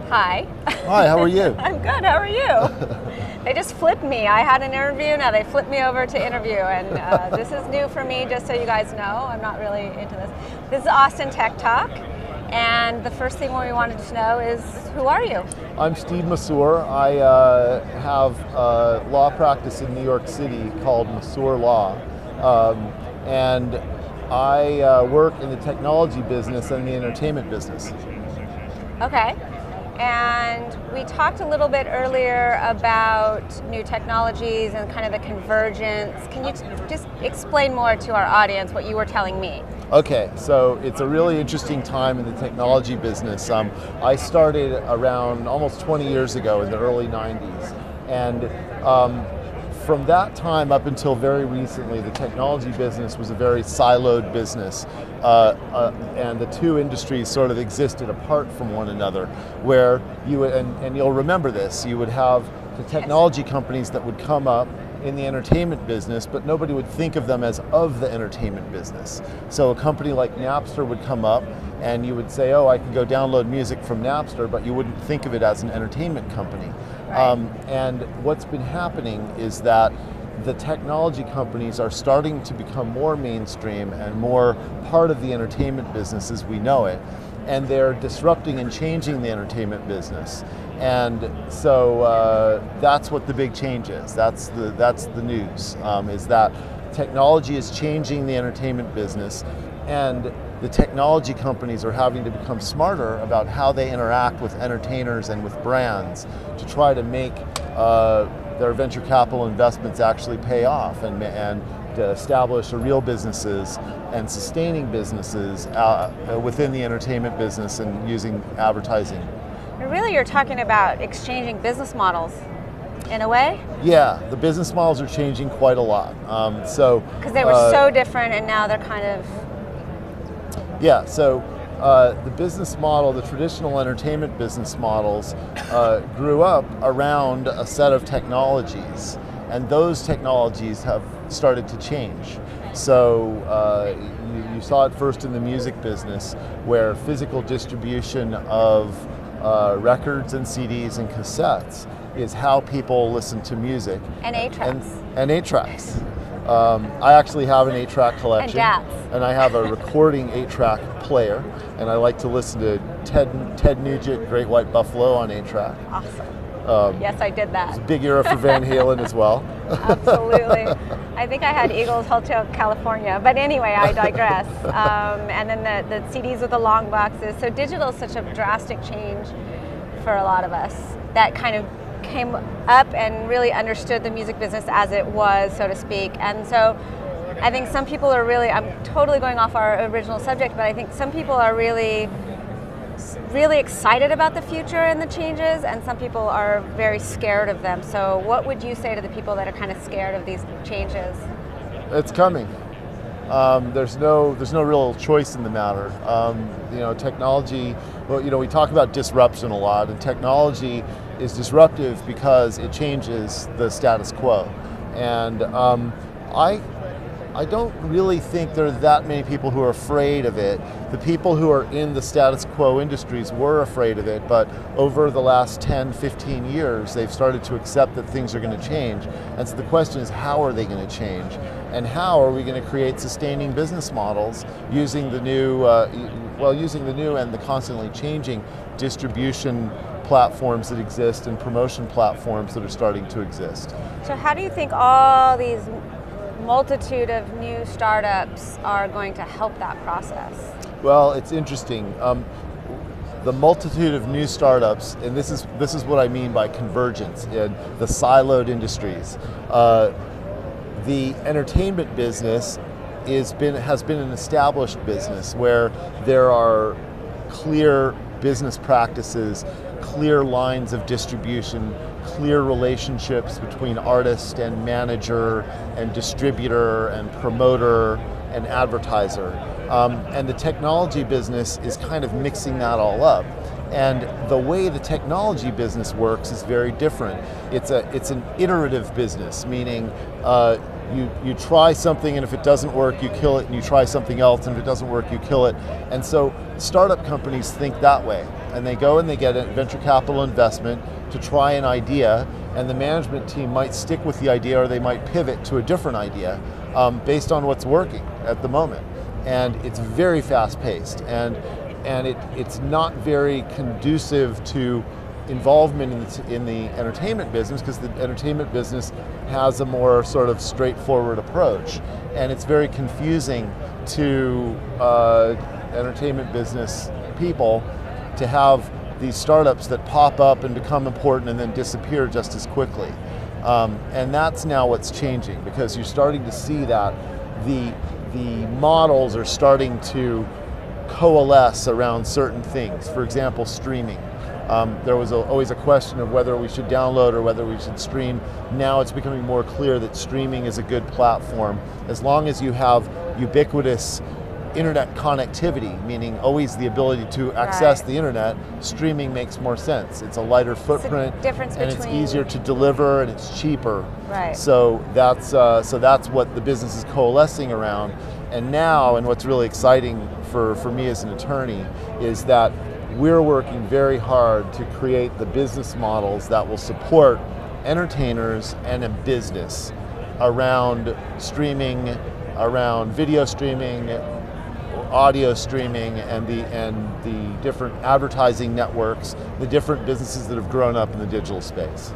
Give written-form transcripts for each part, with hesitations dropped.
Hi. Hi, how are you? I'm good, how are you? They just flipped me. I had an interview, now they flipped me over to interview, and this is new for me, just so you guys know. I'm not really into this. This is Austin Tech Talk, and the first thing we wanted to know is, who are you? I'm Steve Masur. I have a law practice in New York City called Masurlaw, and I work in the technology business and the entertainment business. Okay. And we talked a little bit earlier about new technologies and kind of the convergence. Can you just explain more to our audience what you were telling me? Okay, so it's a really interesting time in the technology business. I started around almost 20 years ago in the early 90s. And from that time up until very recently, the technology business was a very siloed business. And the two industries sort of existed apart from one another, where you would, and you'll remember this, you would have the technology companies that would come up in the entertainment business, but nobody would think of them as of the entertainment business. So a company like Napster would come up and you would say, oh, I can go download music from Napster, but you wouldn't think of it as an entertainment company. Right. And what's been happening is that the technology companies are starting to become more mainstream and more part of the entertainment business as we know it. And they're disrupting and changing the entertainment business. And so that's what the big change is. That's the news, is that technology is changing the entertainment business, and the technology companies are having to become smarter about how they interact with entertainers and with brands to try to make their venture capital investments actually pay off and to establish real businesses and sustaining businesses within the entertainment business and using advertising. And really, you're talking about exchanging business models, in a way? Yeah, the business models are changing quite a lot. Because they were so different, and now they're kind of... Yeah, so the business model, the traditional entertainment business models grew up around a set of technologies, and those technologies have started to change. So you saw it first in the music business, where physical distribution of records and CDs and cassettes is how people listen to music. And 8-tracks. And 8-tracks. I actually have an 8-track collection. And I have a recording 8-track player, and I like to listen to Ted Nugent, Great White Buffalo on 8-track. Awesome. Yes, I did that. It's a big era for Van Halen as well. Absolutely. I think I had Eagles Hotel California, but anyway, I digress. And then the CDs with the long boxes. So digital is such a drastic change for a lot of us that kind of came up and really understood the music business as it was, so to speak. And so I think some people are really, I'm totally going off our original subject, but I think some people are really excited about the future and the changes, and some people are very scared of them. So what would you say to the people that are kind of scared of these changes? It's coming. There's no real choice in the matter. Technology, well, we talk about disruption a lot, and technology is disruptive because it changes the status quo. And I don't really think there are that many people who are afraid of it. The people who are in the status quo industries were afraid of it, but over the last 10, 15 years, they've started to accept that things are going to change. And so the question is, how are they going to change? And how are we going to create sustaining business models using the new, and the constantly changing distribution platforms that exist and promotion platforms that are starting to exist. So how do you think all these multitude of new startups are going to help that process? Well, it's interesting. The multitude of new startups, and this is what I mean by convergence in the siloed industries. The entertainment business has been an established business where there are clear business practices, clear lines of distribution, clear relationships between artist and manager and distributor and promoter and advertiser. And the technology business is kind of mixing that all up. And the way the technology business works is very different. It's an iterative business, meaning you try something, and if it doesn't work, you kill it, and you try something else, and if it doesn't work, you kill it. And so startup companies think that way, and they go and they get a venture capital investment to try an idea, and the management team might stick with the idea, or they might pivot to a different idea based on what's working at the moment. And it's very fast-paced, and it's not very conducive to involvement in the entertainment business, because the entertainment business has a more sort of straightforward approach, and it's very confusing to entertainment business people to have these startups that pop up and become important and then disappear just as quickly. And that's now what's changing, because you're starting to see that the models are starting to coalesce around certain things. For example, streaming. There was always a question of whether we should download or whether we should stream. Now it's becoming more clear that streaming is a good platform, as long as you have ubiquitous internet connectivity, meaning always the ability to access the internet. Streaming makes more sense. It's a lighter footprint, and it's easier to deliver, and it's cheaper. Right. So that's what the business is coalescing around. And now, and what's really exciting for me as an attorney, is that we're working very hard to create the business models that will support entertainers and a business around streaming, around video streaming, audio streaming, and the different advertising networks, the different businesses that have grown up in the digital space.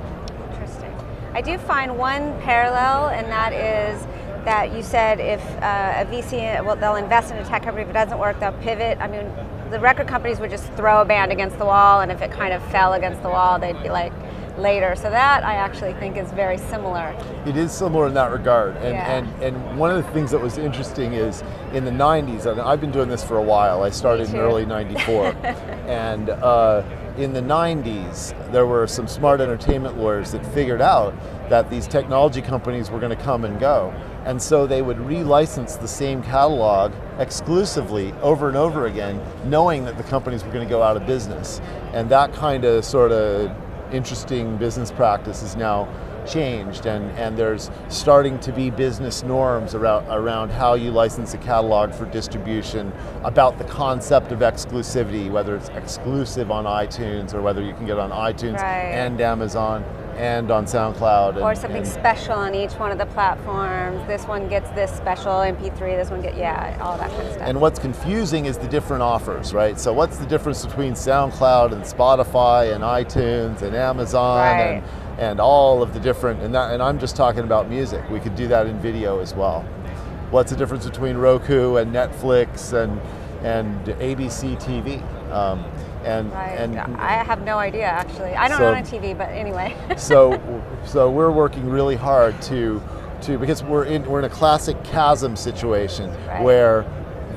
Interesting. I do find one parallel, and that is that you said if a VC, well, they'll invest in a tech company, if it doesn't work, they'll pivot. I mean, the record companies would just throw a band against the wall, and if it kind of fell against the wall, they'd be like, later. So that I actually think is very similar. It is similar in that regard. And one of the things that was interesting is in the 90s, and I've been doing this for a while, I started in early 94, and in the 90s, there were some smart entertainment lawyers that figured out that these technology companies were going to come and go. And so they would relicense the same catalog exclusively over and over again, knowing that the companies were going to go out of business. And that kind of sort of interesting business practice is now changed, and there's starting to be business norms around how you license a catalog for distribution, about the concept of exclusivity, whether it's exclusive on iTunes or whether you can get on iTunes and Amazon and on SoundCloud. Or something special on each one of the platforms. This one gets this special MP3, this one gets, all that kind of stuff. And what's confusing is the different offers, right? So what's the difference between SoundCloud and Spotify and iTunes and Amazon and all of the different, and I'm just talking about music. We could do that in video as well. What's the difference between Roku and Netflix and ABC TV? And I have no idea, actually. I don't own a TV, but anyway. so we're working really hard to because we're in a classic chasm situation where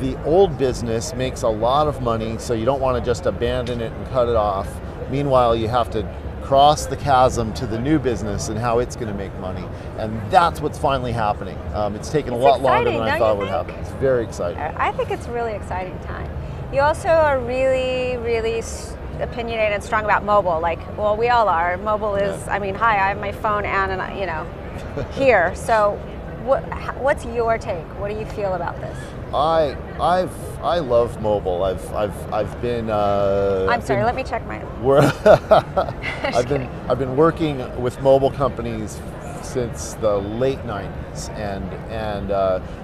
the old business makes a lot of money, so you don't want to just abandon it and cut it off. Meanwhile, you have to cross the chasm to the new business and how it's going to make money. And that's what's finally happening. It's taken a lot longer than I thought would happen. It's very exciting. I think it's a really exciting time. You also are really, really opinionated and strong about mobile. Like, well, we all are. Mobile is, I mean, hi, I have my phone and you know, here. So what's your take? What do you feel about this? I love mobile. I've been. I'm sorry. Let me check mine. I've been working with mobile companies since the late 90s, and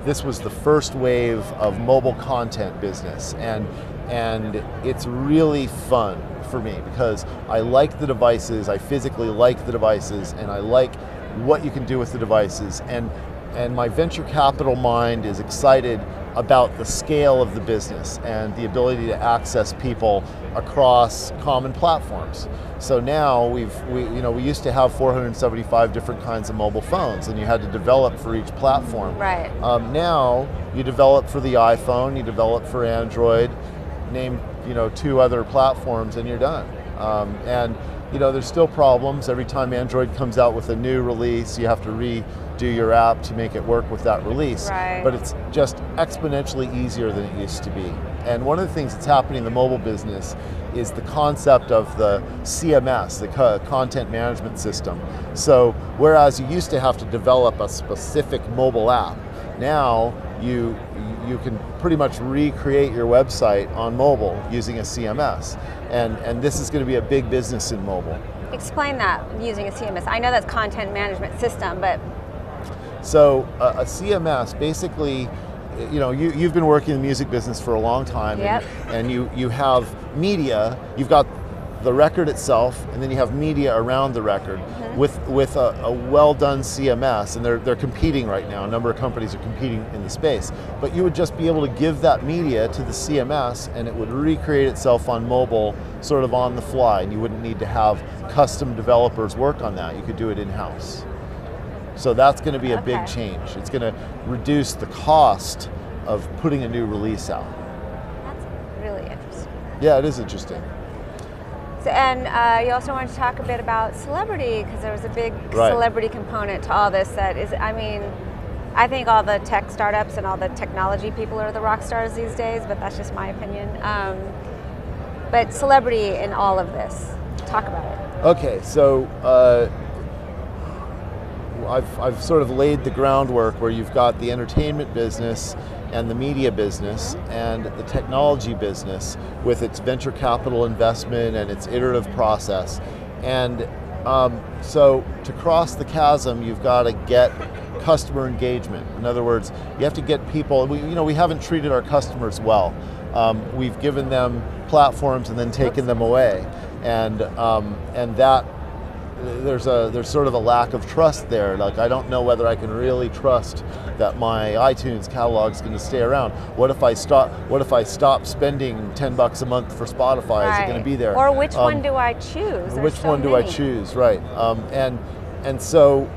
this was the first wave of mobile content business, and it's really fun for me because I like the devices. I physically like the devices, and I like what you can do with the devices, and my venture capital mind is excited about the scale of the business and the ability to access people across common platforms. So now we used to have 475 different kinds of mobile phones, and you had to develop for each platform. Right. Now you develop for the iPhone, you develop for Android, name 2 other platforms, and you're done. And there's still problems. Every time Android comes out with a new release, you have to do your app to make it work with that release. Right. But it's just exponentially easier than it used to be. And one of the things that's happening in the mobile business is the concept of the CMS, the content management system. So whereas you used to have to develop a specific mobile app, now you can pretty much recreate your website on mobile using a CMS. And this is going to be a big business in mobile. Explain that, using a CMS. I know that's content management system, but... So a CMS, basically, you've been working in the music business for a long time, yep. and you have media. You've got the record itself, and then you have media around the record. Mm-hmm. with a well-done CMS, and they're competing right now. A number of companies are competing in the space. But you would just be able to give that media to the CMS, and it would recreate itself on mobile, sort of on the fly, and you wouldn't need to have custom developers work on that. You could do it in-house. So that's going to be a big change. It's going to reduce the cost of putting a new release out. That's really interesting. Yeah, it is interesting. So, and you also wanted to talk a bit about celebrity, because there was a big celebrity component to all this that is, I mean, I think all the tech startups and all the technology people are the rock stars these days, but that's just my opinion. But celebrity in all of this, talk about it. Okay, so I've sort of laid the groundwork where you've got the entertainment business and the media business and the technology business with its venture capital investment and its iterative process. And so to cross the chasm, you've got to get customer engagement. In other words, you have to get people, we haven't treated our customers well. We've given them platforms and then taken them away. And that, there's sort of a lack of trust there. Like, I don't know whether I can really trust that my iTunes catalog is going to stay around. What if I stop spending $10 a month for Spotify? Is it going to be there? Or which one do I choose? Which one do I choose? Right. And so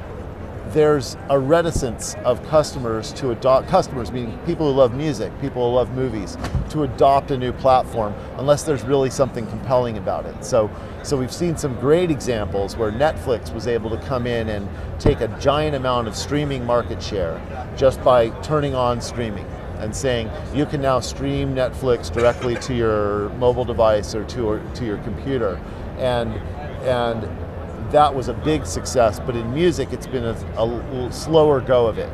there's a reticence of customers to adopt, customers meaning people who love music, people who love movies, to adopt a new platform unless there's really something compelling about it. So we've seen some great examples where Netflix was able to come in and take a giant amount of streaming market share just by turning on streaming and saying you can now stream Netflix directly to your mobile device or to your computer. And that was a big success, but in music it's been a slower go of it.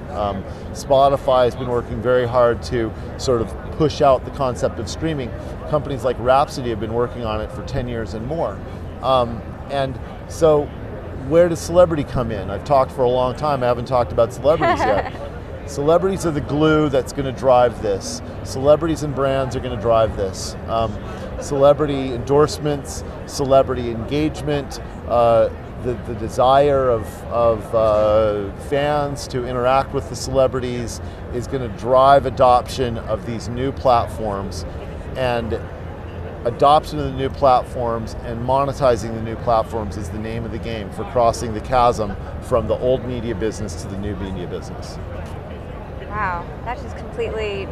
Spotify has been working very hard to sort of push out the concept of streaming. Companies like Rhapsody have been working on it for 10 years and more. And so where does celebrity come in? I've talked for a long time, I haven't talked about celebrities yet. Celebrities are the glue that's going to drive this. Celebrities and brands are going to drive this. Celebrity endorsements, celebrity engagement, the desire of fans to interact with the celebrities is going to drive adoption of these new platforms, and adoption of the new platforms and monetizing the new platforms is the name of the game for crossing the chasm from the old media business to the new media business. Wow, that just completely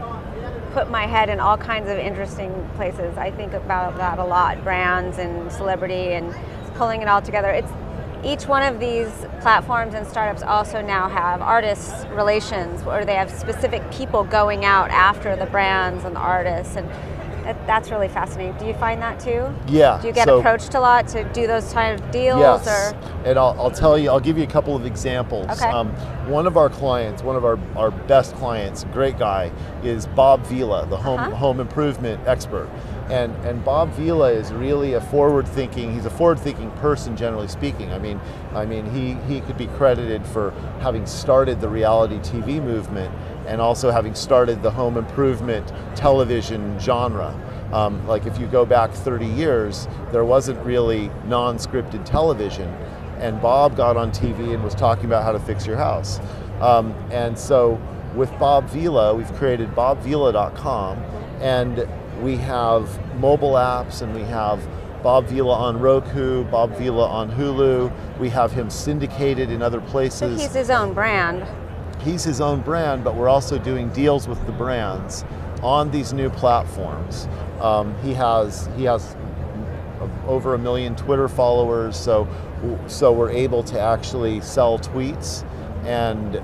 put my head in all kinds of interesting places. I think about that a lot, brands and celebrity and pulling it all together. Each one of these platforms and startups also now have artist relations, or they have specific people going out after the brands and the artists, and that's really fascinating. Do you find that too? Yeah. Do you get approached a lot to do those kind of deals? Yes, and I'll give you a couple of examples. Okay. One of our clients, one of our best clients, great guy, is Bob Vila, the home improvement expert. And Bob Vila is really he's a forward-thinking person, generally speaking. I mean, he could be credited for having started the reality TV movement and also having started the home improvement television genre. Like, if you go back 30 years, there wasn't really non-scripted television, and Bob got on TV and was talking about how to fix your house. And so with Bob Vila, we've created bobvila.com, and we have mobile apps, and we have Bob Vila on Roku, Bob Vila on Hulu. We have him syndicated in other places. So he's his own brand. He's his own brand, but we're also doing deals with the brands on these new platforms. He has over 1 million Twitter followers, so we're able to actually sell tweets and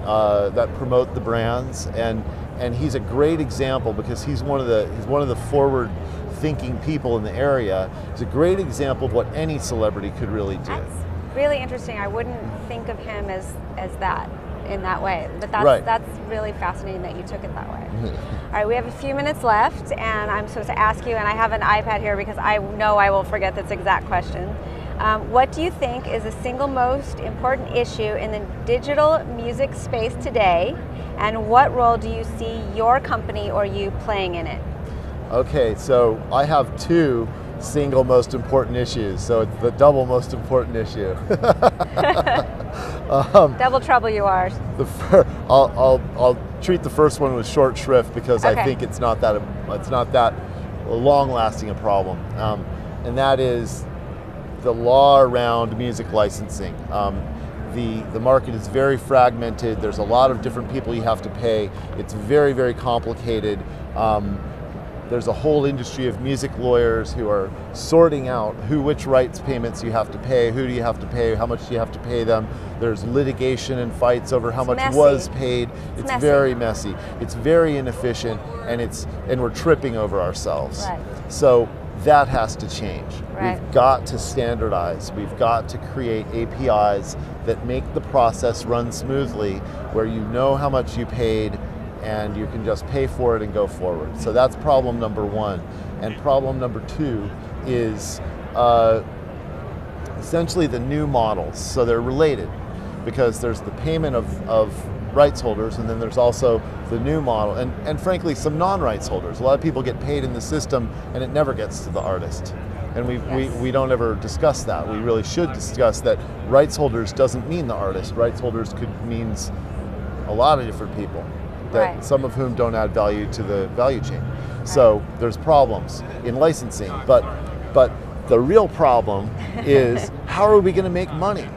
that promote the brands, and he's a great example because he's one of the forward-thinking people in the area. He's a great example of what any celebrity could really do. That's really interesting. I wouldn't think of him as that in that way, but that's really fascinating that you took it that way. All right, we have a few minutes left, and I'm supposed to ask you, and I have an iPad here because I know I will forget this exact question. What do you think is the single most important issue in the digital music space today, and what role do you see your company or you playing in it? Okay, so I have two single most important issues, so it's the double most important issue. Double trouble you are. I'll treat the first one with short shrift because I think it's not that long-lasting a problem, and that is the law around music licensing. The market is very fragmented. There's a lot of different people you have to pay. It's very, very complicated. There's a whole industry of music lawyers who are sorting out which rights payments you have to pay, who do you have to pay, how much do you have to pay them. There's litigation and fights over how much was paid. It's very messy. It's very inefficient, and we're tripping over ourselves. Right. So that has to change. Right. We've got to standardize. We've got to create APIs that make the process run smoothly, where you know how much you paid and you can just pay for it and go forward. So that's problem number one. And problem number two is essentially the new models. So they're related because there's the payment of rights holders, and then there's also the new model, and frankly some non-rights holders. A lot of people get paid in the system and it never gets to the artist. And we don't ever discuss that. We really should discuss that rights holders doesn't mean the artist. Rights holders means a lot of different people, that some of whom don't add value to the value chain. So there's problems in licensing, but the real problem is how are we going to make money?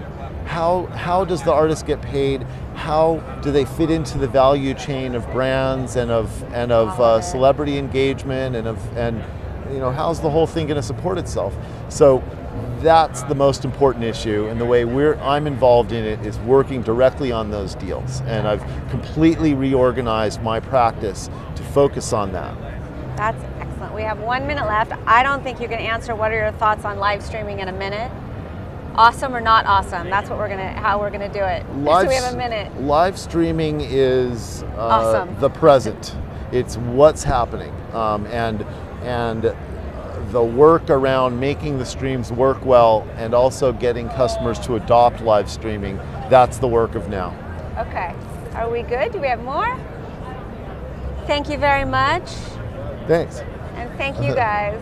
How does the artist get paid? How do they fit into the value chain of brands and of celebrity engagement and you know, how's the whole thing going to support itself? So that's the most important issue, and the way I'm involved in it is working directly on those deals, and I've completely reorganized my practice to focus on that. That's excellent. We have 1 minute left. I don't think you can answer what are your thoughts on live streaming in a minute. Awesome or not awesome? That's what how we're gonna do it. So we have a minute. Live streaming is awesome. The present. It's what's happening, and the work around making the streams work well and also getting customers to adopt live streaming, that's the work of now. Okay, are we good? Do we have more? Thank you very much. Thanks. And thank you guys.